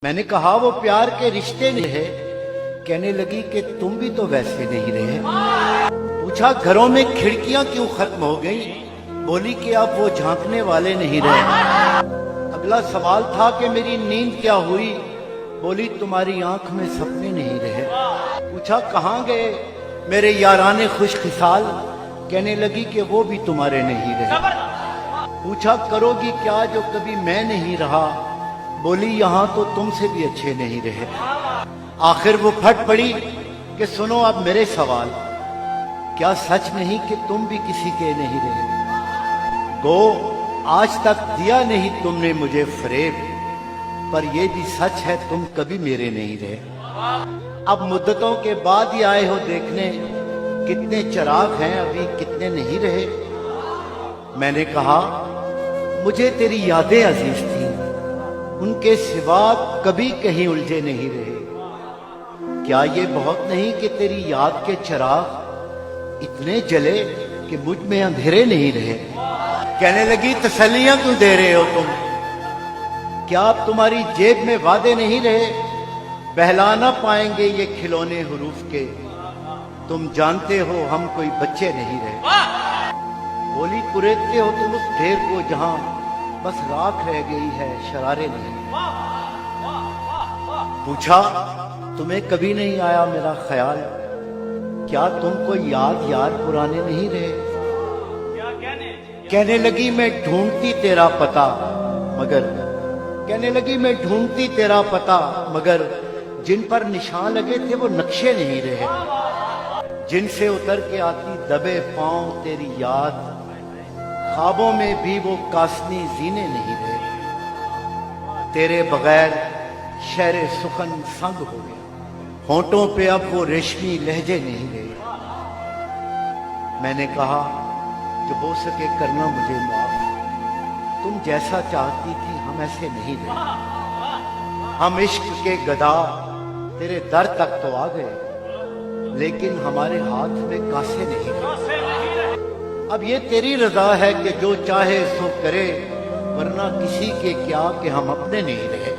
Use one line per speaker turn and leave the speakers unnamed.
میں نے کہا وہ پیار کے رشتے نہیں رہے. کہنے لگی کہ تم بھی تو ویسے نہیں رہے. پوچھا گھروں میں کھڑکیاں کیوں ختم ہو گئی؟ بولی کہ اب وہ جھانکنے والے نہیں رہے. اگلا سوال تھا کہ میری نیند کیا ہوئی؟ بولی تمہاری آنکھ میں سپنے نہیں رہے. پوچھا کہاں گئے میرے یاران خوش خصال؟ کہنے لگی کہ وہ بھی تمہارے نہیں رہے. پوچھا کرو گی کیا جو کبھی میں نہیں رہا؟ بولی یہاں تو تم سے بھی اچھے نہیں رہے. آخر وہ پھٹ پڑی کہ سنو اب میرے سوال، کیا سچ نہیں کہ تم بھی کسی کے نہیں رہے؟ گو آج تک دیا نہیں تم نے مجھے فریب، پر یہ بھی سچ ہے تم کبھی میرے نہیں رہے. اب مدتوں کے بعد ہی آئے ہو دیکھنے کتنے چراغ ہیں ابھی کتنے نہیں رہے. میں نے کہا مجھے تیری یادیں عزیز تھیں، ان کے سوا کبھی کہیں الجھے نہیں رہے. کیا یہ بہت نہیں کہ تیری یاد کے چراغ اتنے جلے کہ مجھ میں اندھیرے نہیں رہے. کہنے لگی تسلیاں کیوں دے رہے ہو تم؟ کیا اب تمہاری جیب میں وعدے نہیں رہے؟ بہلا نہ پائیں گے یہ کھلونے حروف کے، تم جانتے ہو ہم کوئی بچے نہیں رہے. بولی کریدتے ہو تم اس ڈھیر کو جہاں بس راکھ رہ گئی ہے شرارے نہیں. پوچھا تمہیں کبھی نہیں آیا میرا خیال؟ کیا تم کو یاد یار پرانے نہیں رہے؟ کہنے لگی میں ڈھونڈتی تیرا پتہ مگر جن پر نشان لگے تھے وہ نقشے نہیں رہے. جن سے اتر کے آتی دبے پاؤں تیری یاد، خوابوں میں بھی وہ کاسنی زینے نہیں رہے. تیرے بغیر شہر سخن سنگ ہو گیا، ہونٹوں پہ اب وہ ریشمی لہجے نہیں رہے. میں نے کہا کہ ہو سکے کرنا مجھے معاف، تم جیسا چاہتی تھی ہم ایسے نہیں رہے. ہم عشق کے گدا تیرے در تک تو آ گئے، لیکن ہمارے ہاتھ میں کاسے نہیں رہے. اب یہ تیری رضا ہے کہ جو چاہے سو کرے، ورنہ کسی کے کیا کہ ہم اپنے نہیں رہے.